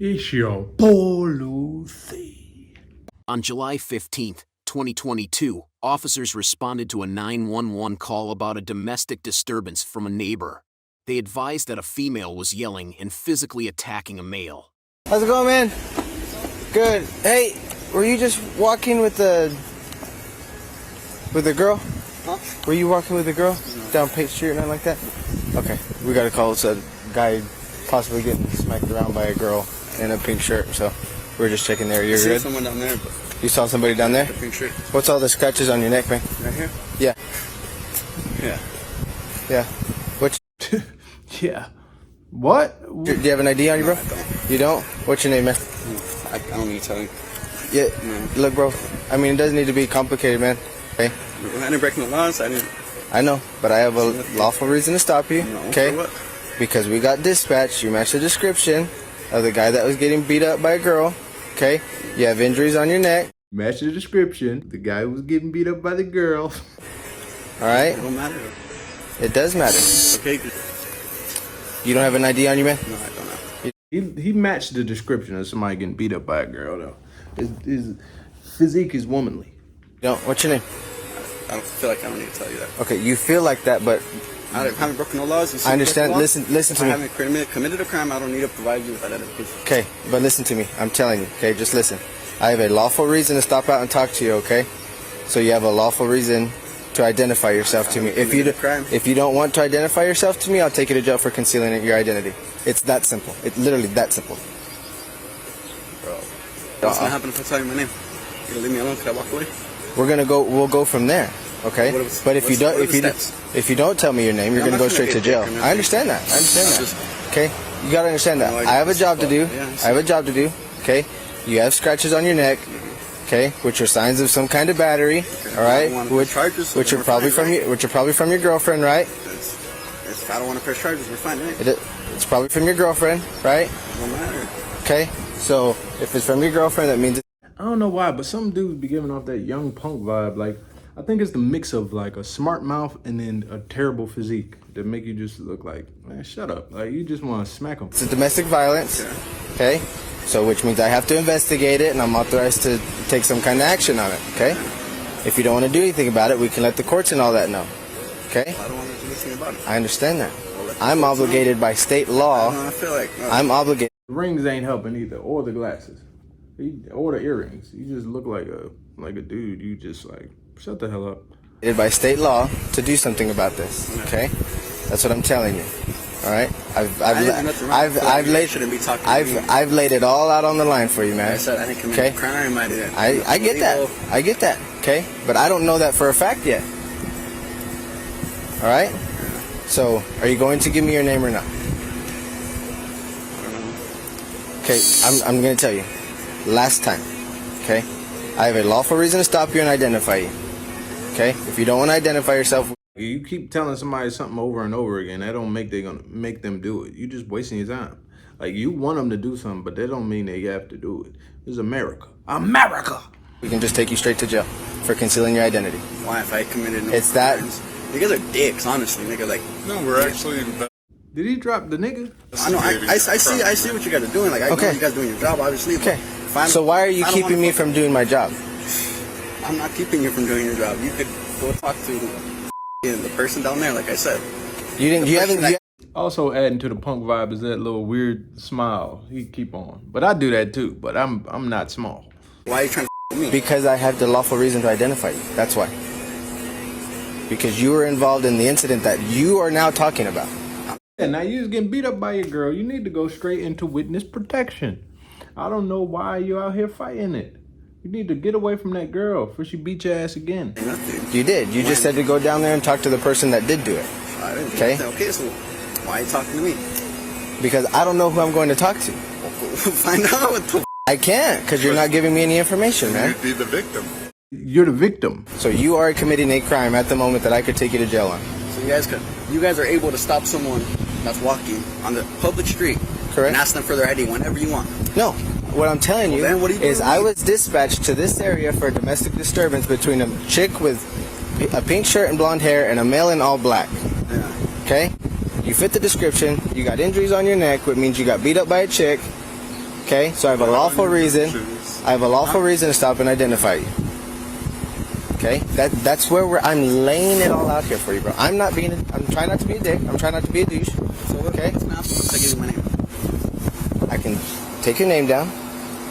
Isio Poluthi. On July 15, 2022, officers responded to a 911 call about a domestic disturbance from a neighbor. They advised that a female was yelling and physically attacking a male. How's it going, man? Good. Hey, were you just walking with the girl? Huh? Were you walking with the girl down Page Street or nothing like that? Okay, we got a call. It's a guy possibly getting smacked around by a girl in a pink shirt. So we're just checking there. You're good? Someone down there. But You saw somebody down there? the pink shirt. What's all the scratches on your neck, man? Right here? Yeah. Yeah. Yeah. What's Yeah. What? do you have an ID on you, bro? I don't. You don't? What's your name, man? I don't need to tell you. Yeah. No. Look, bro. I mean, it doesn't need to be complicated, man. Okay. I didn't break no laws. I didn't. I know, but I have a lawful reason to stop you. No, Okay. for what? Because we got dispatched. You matched the description of the guy that was getting beat up by a girl. Okay. You have injuries on your neck. Match the description. The guy was getting beat up by the girl. All right. It don't matter. It does matter. Okay. You don't have an ID on you, man? No, I don't know. He matched the description of somebody getting beat up by a girl, though. His physique is womanly. You don't. What's your name? I don't feel like I don't need to tell you that. Okay. You feel like that, but I haven't broken no laws. You see I me understand. break the law? Listen If to I me. haven't committed a crime, I don't need to provide you with that identification. Okay, but listen to me. I'm telling you. Okay, just listen. I have a lawful reason to stop out and talk to you. Okay, so you have a lawful reason to identify yourself to me. If you don't want to identify yourself to me, I'll take you to jail for concealing your identity. It's that simple. It's literally that simple. Bro. What's gonna happen if I tell you my name? You gonna leave me alone? Could I walk away? We'll go from there. Okay, What if- but if you what don't, are the steps? if you don't tell me your name, you're I'm gonna not go gonna straight to get jail. taken. I understand that. Okay, you gotta understand that. No, I have a job to do. yeah, I see. I have a job to do. Okay, you have scratches on your neck. Okay, which are signs of some kind of battery. All right, I don't wanna press charges, so which are we're probably fine, from right? which are probably from your girlfriend, right? If I don't want to press charges, we're fine, right? It's probably from your girlfriend, right? It don't matter. Okay, so if it's from your girlfriend, that means I don't know why, but some dudes be giving off that young punk vibe. Like, I think it's the mix of like a smart mouth and then a terrible physique that make you just look like, man, shut up. Like, you just want to smack them. it's a domestic violence. Okay, so which means I have to investigate it, and I'm authorized to take some kind of action on it. Okay, if you don't want to do anything about it, we can let the courts and all that know. Okay, I don't want to do anything about it. I understand that. I'm obligated by state law. I feel like I'm obligated. The rings ain't helping either, or the glasses, or the earrings. You just look like a dude. You just like, shut the hell up. By state law to do something about this. Okay, that's what I'm telling you. All right, I've laid it all out on the line for you, man. I said I didn't commit Okay. a crime. I didn't. I get that. I get that. Okay, but I don't know that for a fact yet. All right. So, are you going to give me your name or not? Okay, I'm going to tell you. Last time. Okay, I have a lawful reason to stop you and identify you. Okay, if you don't want to identify yourself. You keep telling somebody something over and over again. That don't make them do it. You just wasting your time. Like, you want them to do something, but that don't mean they have to do it. This is America. America. We can just take you straight to jail for concealing your identity. Why if I committed no It's that- crimes? You guys are dicks, honestly. Nigga, like No, we're actually. Did he drop the nigga? I know. I see what you guys are doing. Like I Okay. know you guys doing your job, obviously. Okay. If I So why are you I don't keeping wanna me fuck- from doing my job? I'm not keeping you from doing your job. You could go talk to the person down there, like I said. You didn't. You haven't. You, Also adding to the punk vibe is that little weird smile he keep on. But I do that too, but I'm not small. Why are you trying to with me? because I have the lawful reason to identify you. That's why. Because you were involved in the incident that you are now talking about. Yeah, now you was getting beat up by your girl. You need to go straight into witness protection. I don't know why you out here fighting it. You need to get away from that girl before she beat your ass again. Nothing. You did. You just said to go down there and talk to the person that did do it. I didn't do Okay. nothing. Okay, so why are you talking to me? Because I don't know who I'm going to talk to. Find out what the I can't, because you're not giving me any information, man. You'd be the victim. You're the victim. So you are committing a crime at the moment that I could take you to jail on. So you guys are able to stop someone that's walking on the public street Correct. and ask them for their ID whenever you want. No. What I'm telling you Well, then what are you is doing? I was dispatched to this area for a domestic disturbance between a chick with a pink shirt and blonde hair and a male in all black. Yeah. Okay? You fit the description. You got injuries on your neck, which means you got beat up by a chick. Okay, so I have a lawful reason. I have a lawful reason to stop and identify you. Okay, that's where I'm laying it all out here for you, bro. I'm trying not to be a dick. I'm trying not to be a douche. So Okay. what's now supposed to give you my name? I can take your name down.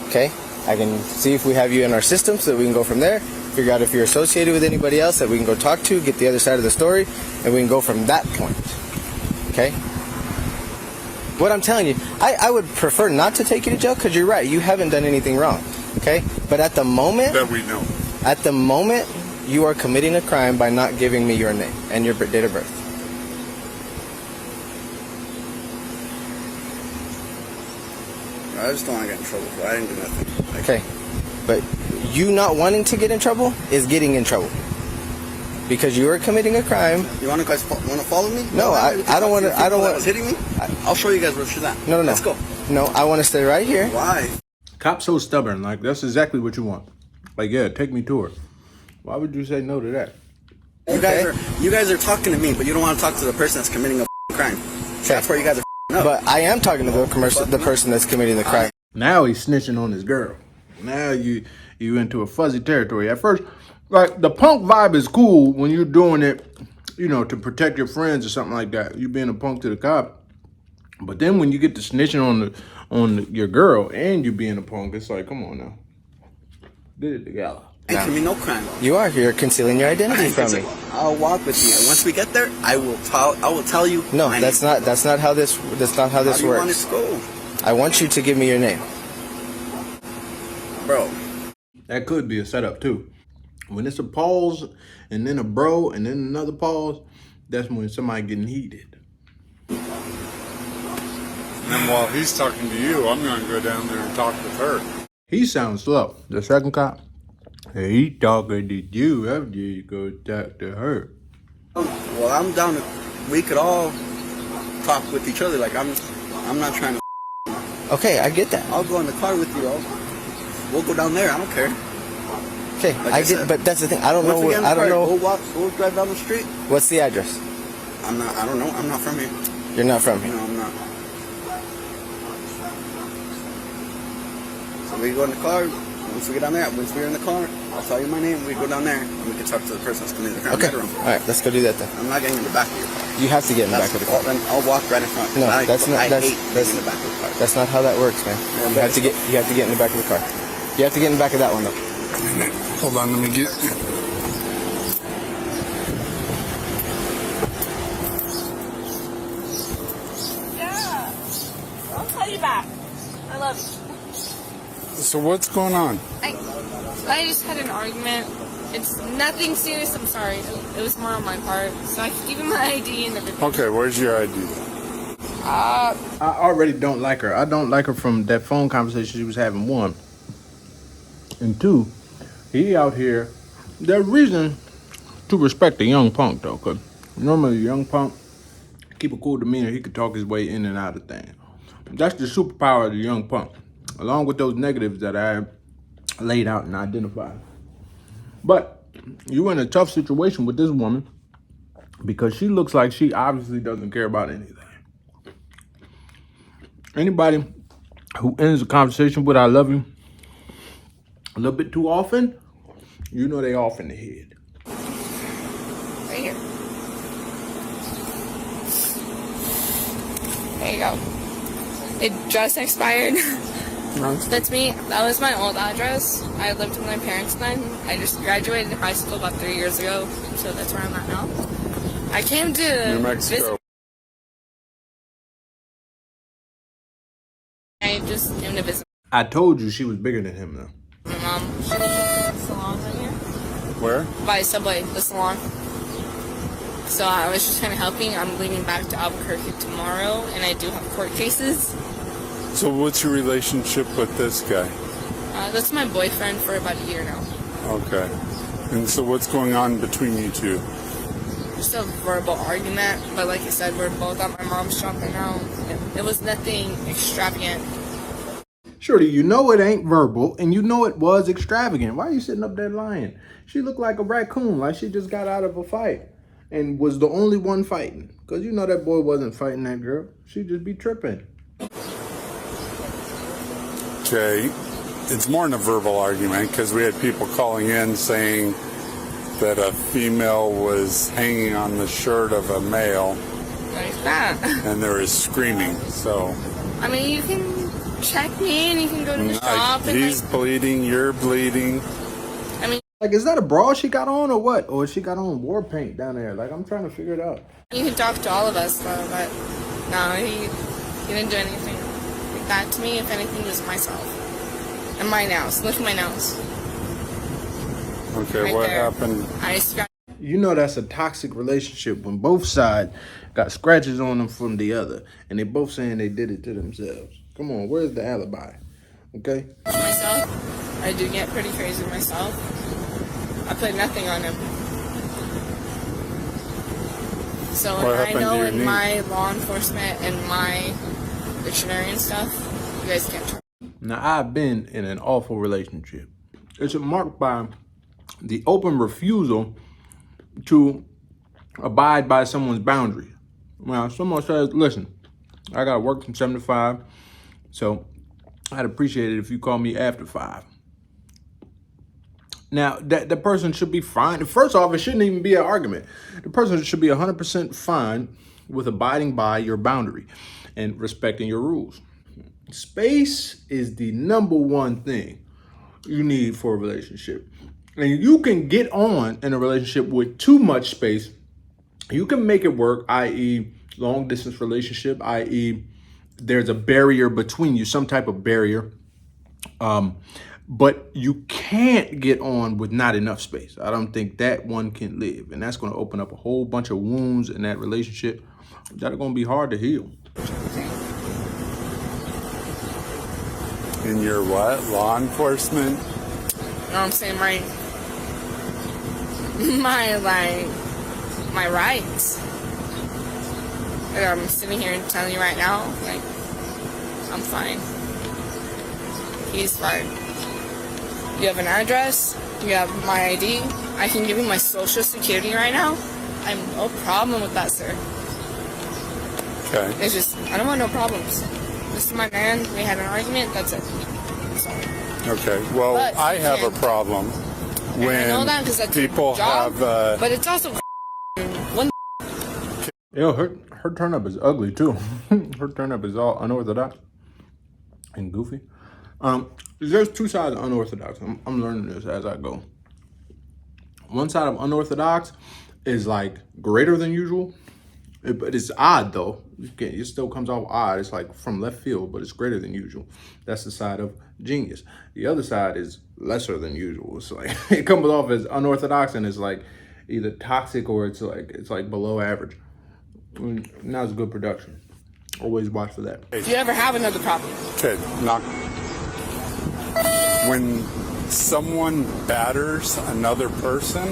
Okay, I can see if we have you in our system so that we can go from there. Figure out if you're associated with anybody else that we can go talk to, get the other side of the story, and we can go from that point. Okay. What I'm telling you, I would prefer not to take you to jail because you're right. You haven't done anything wrong. Okay? But at the moment... That we know. At the moment, you are committing a crime by not giving me your name and your date of birth. I just don't want to get in trouble, bro. I didn't do nothing. Like, Okay. But you not wanting to get in trouble is getting in trouble. Because you are committing a crime. you want to guys want to follow me? No, I don't want to. I don't want. Was hitting me? I'll show you guys where she's at. No. Let's go. No, I want to stay right here. Why? Cop's so stubborn. Like, that's exactly what you want. Like, yeah, take me to her. Why would you say no to that? You guys are talking to me, but you don't want to talk to the person that's committing a crime. So that's where you guys are up. But I am talking to the person that's committing the crime. Now he's snitching on his girl. Now you into a fuzzy territory. At first, like, the punk vibe is cool when you're doing it, you know, to protect your friends or something like that. You being a punk to the cop. But then when you get to snitching on your girl and you being a punk, it's like, come on now. Did it together. Ain't committing no crime. You are here concealing your identity from me. I'll walk with you. And once we get there, I will tell you. No, my that's name. not how this How do you want it works. to go, I want you to give me your name. bro? That could be a setup too. When it's a pause and then a bro and then another pause, that's when somebody getting heated. And while he's talking to you, I'm going to go down there and talk with her. He sounds slow. The second cop, hey, he talking to you after you go talk to her. Well, I'm down. We could all talk with each other. Like I'm not trying to. Okay, I get that. I'll go in the car with you. We'll go down there. I don't care. Okay, Like I I get, said, but that's the thing. I don't Once know. we get in the I don't car, know. We'll drive down the street. What's the address? I don't know. I'm not from here. You're not from here. No, I'm not. So we go in the car. Once we get down there, once we're in the car, I'll tell you my name. We go down there and we can talk to the person that's committing the crime. Okay. Later on. All right, let's go do that then. I'm not getting in the back of your car. You have to get in the back of the car. Then I'll walk right in front. No, I that's not. hate That's getting in the back of the car. that's not how that works, man. You have to get. You have to get in the back of the car. You have to get in the back of that one though. Hold on, let me get... Yeah. I'll call you back. I love you. So what's going on? I just had an argument. It's nothing serious. I'm sorry. It was more on my part. So I can give you my ID and everything. Okay, where's your ID? I already don't like her. I don't like her from that phone conversation she was having, one. And two, he out here. There's reason to respect a young punk, though, because normally a young punk, keep a cool demeanor, he could talk his way in and out of things. That's the superpower of the young punk, along with those negatives that I laid out and identified. But you in a tough situation with this woman because she looks like she obviously doesn't care about anything. Anybody who ends a conversation with "I love you" a little bit too often, you know they off in the head. Right here. There you go. It just expired. That's me. That was my old address. I lived with my parents then. I just graduated high school about 3 years ago, so that's where I'm at now. I came to New Mexico. visit. I just came to visit I told you she was bigger than him, though. my mom. She lives in the salon right here. Where? By Subway, the salon. So I was just kind of helping. I'm leaving back to Albuquerque tomorrow, and I do have court cases. So what's your relationship with this guy? That's my boyfriend for about a year now. Okay. And so what's going on between you two? Just a verbal argument, but like I said, we're both at my mom's shop right now. It was nothing extravagant. Shorty, you know it ain't verbal, and you know it was extravagant. Why are you sitting up there lying? She looked like a raccoon, like she just got out of a fight and was the only one fighting. Because you know that boy wasn't fighting that girl. She'd just be tripping. Okay, it's more than a verbal argument because we had people calling in saying that a female was hanging on the shirt of a male. Like that. And there was screaming. So I mean, you can check me and you can go to the shop. And he's bleeding, you're bleeding. I mean, Like, is that a bra she got on or what? Or she got on war paint down there? Like, I'm trying to figure it out. you can talk to all of us though, but no, he didn't do anything like that to me. If anything, it was myself and my nails. Look at my nails. Okay, Right what there. happened? I scratched. You know that's a toxic relationship when both sides got scratches on them from the other, and they both saying they did it to themselves. Come on, where's the alibi? Okay? Myself. I do get pretty crazy myself. I put nothing on him. So What I happened know to your in knee? my law enforcement and my dictionary and stuff, you guys can't trust. Now, I've been in an awful relationship. It's marked by the open refusal to abide by someone's boundaries. Now, someone says, listen, I got to work from 7 to 5, so I'd appreciate it if you call me after 5. Now, that person should be fine. First off, it shouldn't even be an argument. The person should be 100% fine with abiding by your boundary and respecting your rules. Space is the number one thing you need for a relationship. And you can get on in a relationship with too much space. You can make it work, i.e. long distance relationship, i.e. there's a barrier between you, some type of barrier. But you can't get on with not enough space. I don't think that one can live. And that's going to open up a whole bunch of wounds in that relationship that are going to be hard to heal. In your what? Law enforcement? You know what I'm saying? My rights. And I'm sitting here and telling you right now, like, I'm fine. He's fine. You have an address. You have my ID. I can give you my social security right now. I have no problem with that, sir. Okay. It's just, I don't want no problems. This is my man. We had an argument. That's it. Sorry. Okay. Well, But I have you a can- problem And I know when that because that's people your job, have. but it's also one. Yo, her turn up is ugly too. Her turn up is all unorthodox and goofy. There's two sides of unorthodox. I'm learning this as I go. One side of unorthodox is like greater than usual, but it's odd though. It still comes off odd. It's like from left field, but it's greater than usual. That's the side of genius. The other side is lesser than usual. It's like it comes off as unorthodox and it's like either toxic or it's like below average. Not as good production. Always watch for that. If you ever have another problem, Okay. Knock. When someone batters another person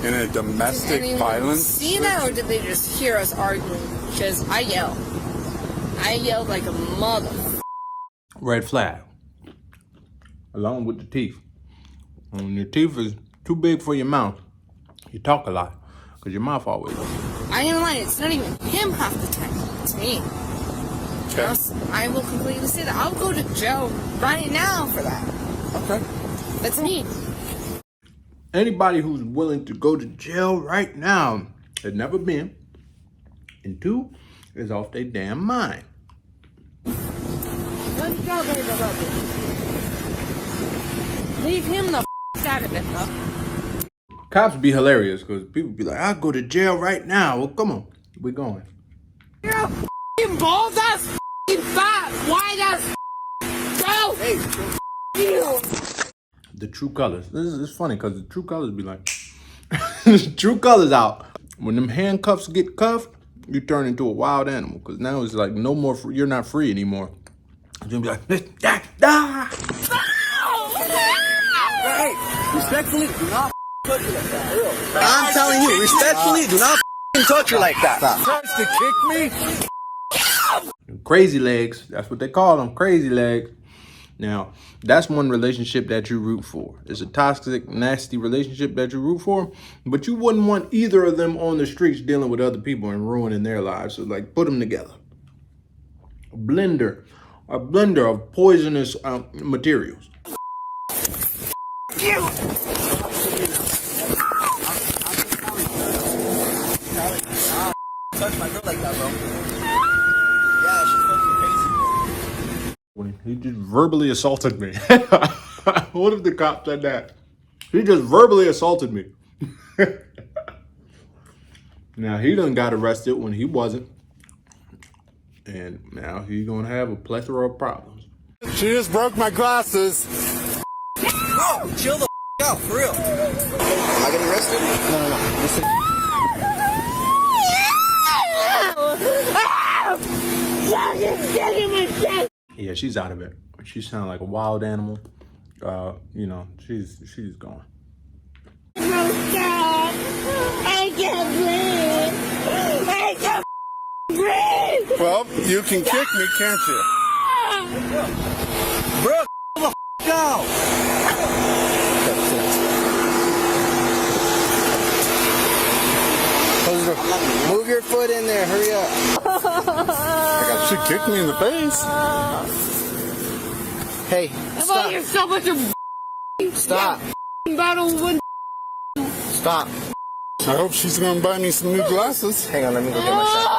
in a did domestic anyone violence. see that, or did they just hear us arguing? Because I yelled like a mother. Red flag. Along with the teeth. When your teeth is too big for your mouth, you talk a lot because your mouth always open. I ain't lying. It's not even him half the time. It's me. Okay. I will completely say that. I'll go to jail right now for that. Okay. That's me. Anybody who's willing to go to jail right now has never been, and 2, is off their damn mind. Leave him the out of it, bro. Cops be hilarious because people be like, I'll go to jail right now. Well, come on. We're going. You're a bald ass fat white ass bro. Hey, you. The true colors. This is funny because the true colors be like, true colors out. When them handcuffs get cuffed, you turn into a wild animal because now it's like no more, you're not free anymore. You're gonna be like, ah. Hey, respectfully, do not touch you like that. I'm telling you, respectfully, do not touch you like that. Tries to kick me. Crazy legs. That's what they call them, crazy legs. Now, that's one relationship that you root for. It's a toxic, nasty relationship that you root for, but you wouldn't want either of them on the streets dealing with other people and ruining their lives. So, like, put them together. Blender a blender of poisonous materials. Touch my girl like that, bro. Yeah, she's fucking crazy. When he just verbally assaulted me. What if the cop said that? He just verbally assaulted me. Now, he done got arrested when he wasn't. And now he's going to have a plethora of problems. She just broke my glasses. Bro, chill the out, for real. Am I getting arrested? No. Listen. Yeah, she's out of it. She sounds like a wild animal. You know, she's gone. I can't breathe. I can't breathe. Well, you can kick me, can't you? Bro, the out. Move your foot in there. Hurry up. She kicked me in the face. Hey, stop. Yourself with your Stop. battle with. Stop. I hope she's going to buy me some new glasses. Hang on, let me go get my shot.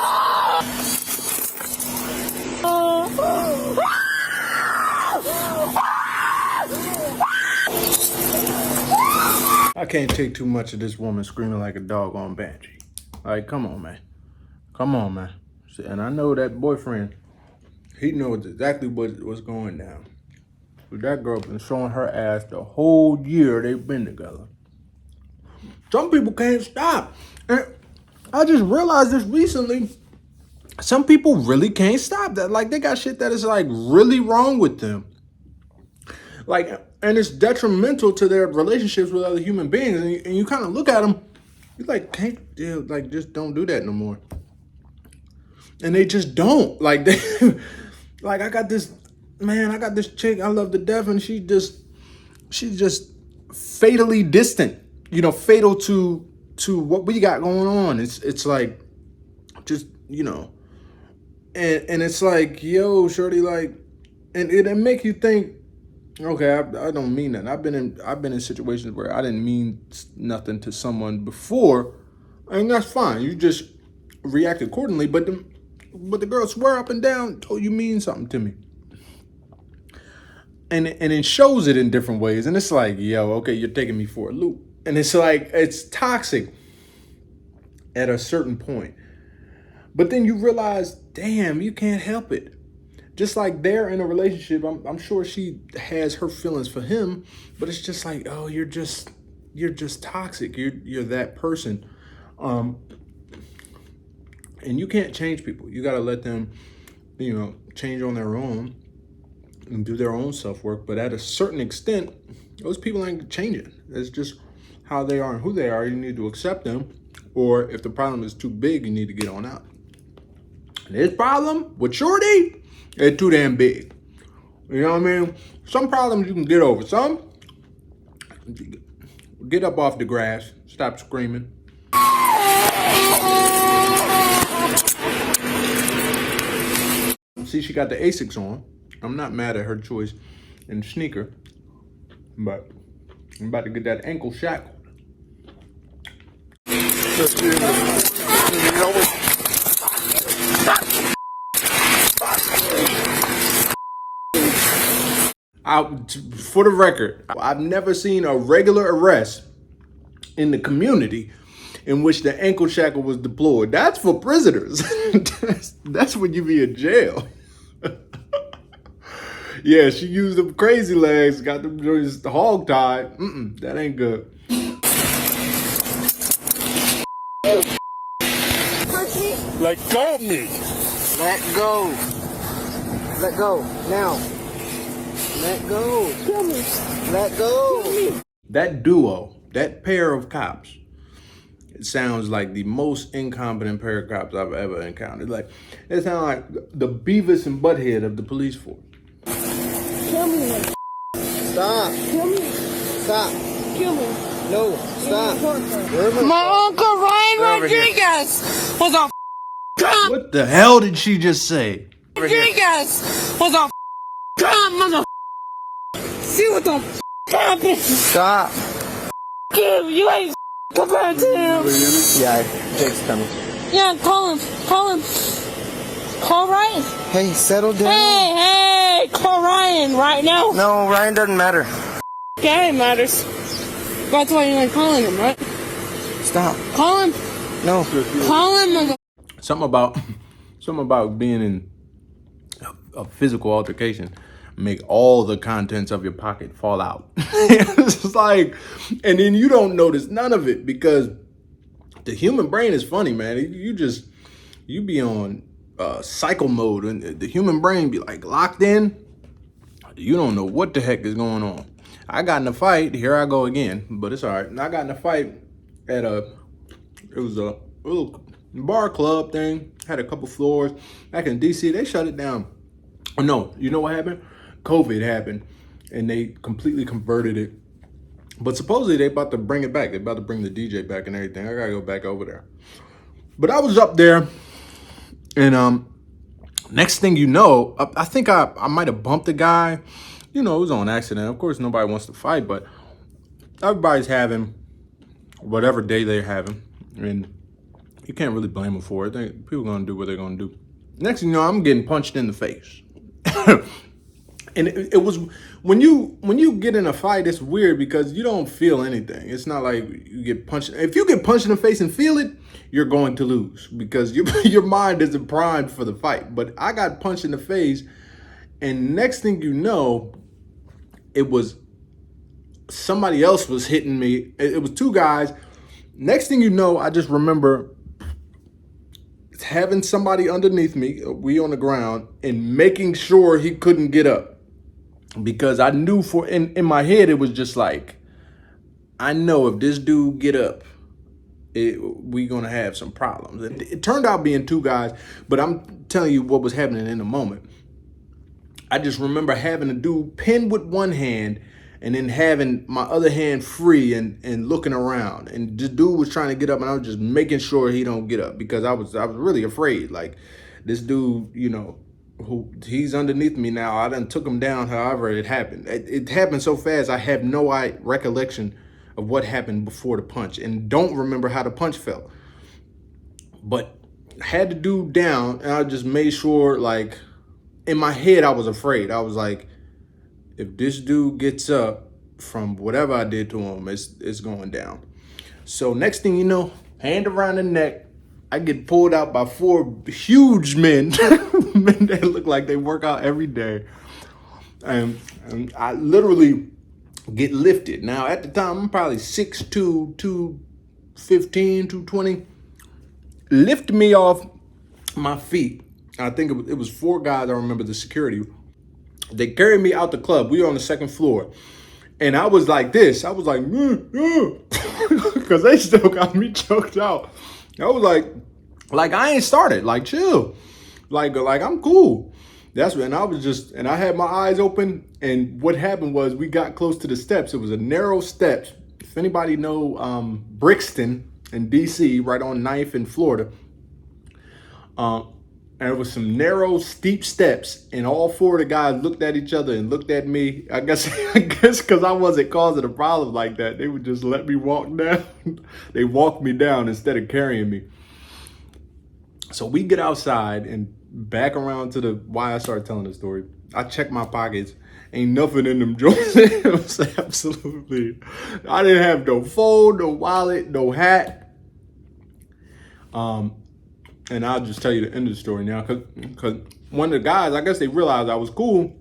I can't take too much of this woman screaming like a dog on banshee. Like, come on, man. Come on, man. And I know that boyfriend, he knows exactly what's going down. But that girl been showing her ass the whole year they've been together. Some people can't stop. And I just realized this recently. Some people really can't stop that. Like, they got shit that is like really wrong with them. Like, and it's detrimental to their relationships with other human beings. And you kind of look at them, you're like, can't, like, just don't do that no more. And they just don't. Like, they, like, I got this chick I love to death, and she's just fatally distant. You know, fatal to what we got going on. It's like, just, you know, and it's like, yo, shorty, like, and it make you think, okay, I don't mean that. I've been in situations where I didn't mean nothing to someone before, and that's fine. You just react accordingly. But the girl swear up and down, oh, you mean something to me. And it shows it in different ways. And it's like, yo, okay, you're taking me for a loop. And it's like, it's toxic at a certain point. But then you realize, damn, you can't help it. Just like they're in a relationship, I'm sure she has her feelings for him, but it's just like, oh, you're just toxic. You're that person. And you can't change people. You got to let them, you know, change on their own and do their own self-work. But at a certain extent, those people ain't changing. It's just how they are and who they are. You need to accept them. Or if the problem is too big, you need to get on out. And this problem with Shorty, it's too damn big. You know what I mean? Some problems you can get over. Some, get up off the grass. Stop screaming. See, she got the Asics on. I'm not mad at her choice in sneaker. But I'm about to get that ankle shackled. For the record, I've never seen a regular arrest in the community in which the ankle shackle was deployed. That's for prisoners. that's when you be in jail. Yeah, she used them crazy legs, got them just hog tied. That ain't good. Let go of me. Let go. Let go. Now. Let go. Kill me. Let go. Kill me. That duo, that pair of cops, it sounds like the most incompetent pair of cops I've ever encountered. Like, it sounds like the Beavis and Butthead of the police force. Kill me. Stop. Kill me. Stop. Kill me. No. Stop. My Uncle Ryan Rodriguez was a cop. What the hell did she just say? Rodriguez was a God, mother. See what the happened? Stop. Dude, you ain't compared to him. Yeah, Jake's coming. Yeah, call him. Call him. Call Ryan. Hey, settle down. Hey, call Ryan right now. No, Ryan doesn't matter. Yeah, it matters. That's why you're like calling him, right? Stop. Call him. No. Call him, mother. Something about being in a physical altercation make all the contents of your pocket fall out. It's just like, and then you don't notice none of it because the human brain is funny, man. You be on cycle mode and the human brain be like locked in. You don't know what the heck is going on. I got in a fight. Here I go again, but it's all right. I got in a fight at it was a little bar club thing. Had a couple floors back in DC. They shut it down. Oh, no, you know what happened? COVID happened, and they completely converted it. But supposedly they about to bring it back. They about to bring the DJ back and everything. I gotta go back over there. But I was up there, and next thing you know, I think I might have bumped a guy. You know, it was on accident. Of course, nobody wants to fight, but everybody's having whatever day they're having, and you can't really blame them for it. People are gonna do what they're gonna do. Next thing you know, I'm getting punched in the face. And it was when you get in a fight, it's weird because you don't feel anything. It's not like you get punched. If you get punched in the face and feel it, you're going to lose because your mind isn't primed for the fight. But I got punched in the face, and next thing you know, it was somebody else was hitting me. It was two guys. Next thing you know, I just remember having somebody underneath me, we on the ground, and making sure he couldn't get up. Because I knew in my head, it was just like, I know if this dude get up, we gonna have some problems. It turned out being two guys, but I'm telling you what was happening in the moment. I just remember having a dude pinned with one hand and then having my other hand free and looking around. And the dude was trying to get up, and I was just making sure he don't get up because I was really afraid. Like, this dude, you know, he's underneath me now. I done took him down however it happened. It happened so fast, I have no recollection of what happened before the punch and don't remember how the punch felt. But I had the dude down, and I just made sure, like, in my head, I was afraid. I was like, if this dude gets up from whatever I did to him, it's going down. So next thing you know, hand around the neck, I get pulled out by four huge men, men that look like they work out every day. And I literally get lifted. Now, at the time, I'm probably 6'2", 215, 220. Lift me off my feet. I think it was four guys. I remember the security. They carried me out the club. We were on the second floor. And I was like this. I was like, because they still got me choked out. I was like I ain't started. Like, chill. Like I'm cool. That's when and I had my eyes open. And what happened was we got close to the steps. It was a narrow steps. If anybody know Brixton in DC, right on 9th in Florida. And it was some narrow, steep steps, and all four of the guys looked at each other and looked at me. I guess because I wasn't causing a problem like that, they would just let me walk down. They walked me down instead of carrying me. So we get outside and back around to why I started telling the story. I checked my pockets. Ain't nothing in them joints. It was absolutely. I didn't have no phone, no wallet, no hat. And I'll just tell you the end of the story now, because one of the guys, I guess they realized I was cool.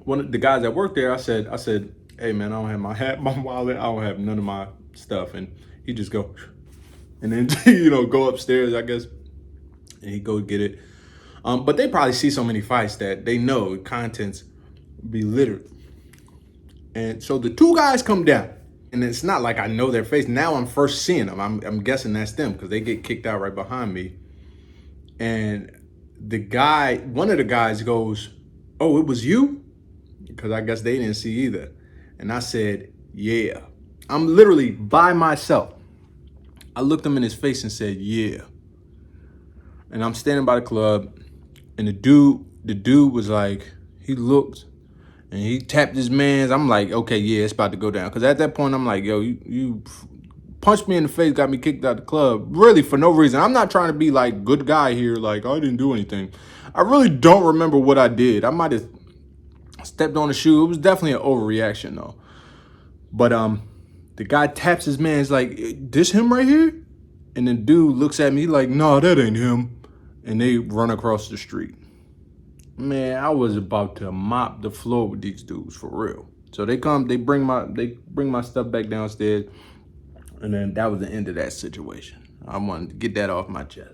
One of the guys that worked there, I said, hey man, I don't have my hat, my wallet, I don't have none of my stuff. And he just go, and then, go upstairs, I guess, and he go get it. But they probably see so many fights that they know contents be littered. And so the two guys come down. And it's not like I know their face. Now I'm first seeing them. I'm guessing that's them because they get kicked out right behind me. And one of the guys goes, oh, it was you? Because I guess they didn't see either. And I said, yeah. I'm literally by myself. I looked him in his face and said, yeah. And I'm standing by the club. And the dude was like, he looked and he tapped his mans. I'm like, okay, yeah, it's about to go down. Because at that point, I'm like, yo, you punched me in the face, got me kicked out of the club, really for no reason. I'm not trying to be like good guy here, like I didn't do anything. I really don't remember what I did. I might have stepped on a shoe. It was definitely an overreaction though. But the guy taps his man. He's like, this him right here? And then dude looks at me like, no, that ain't him. And they run across the street. Man, I was about to mop the floor with these dudes for real. So they bring my stuff back downstairs, and then that was the end of that situation. I wanted to get that off my chest.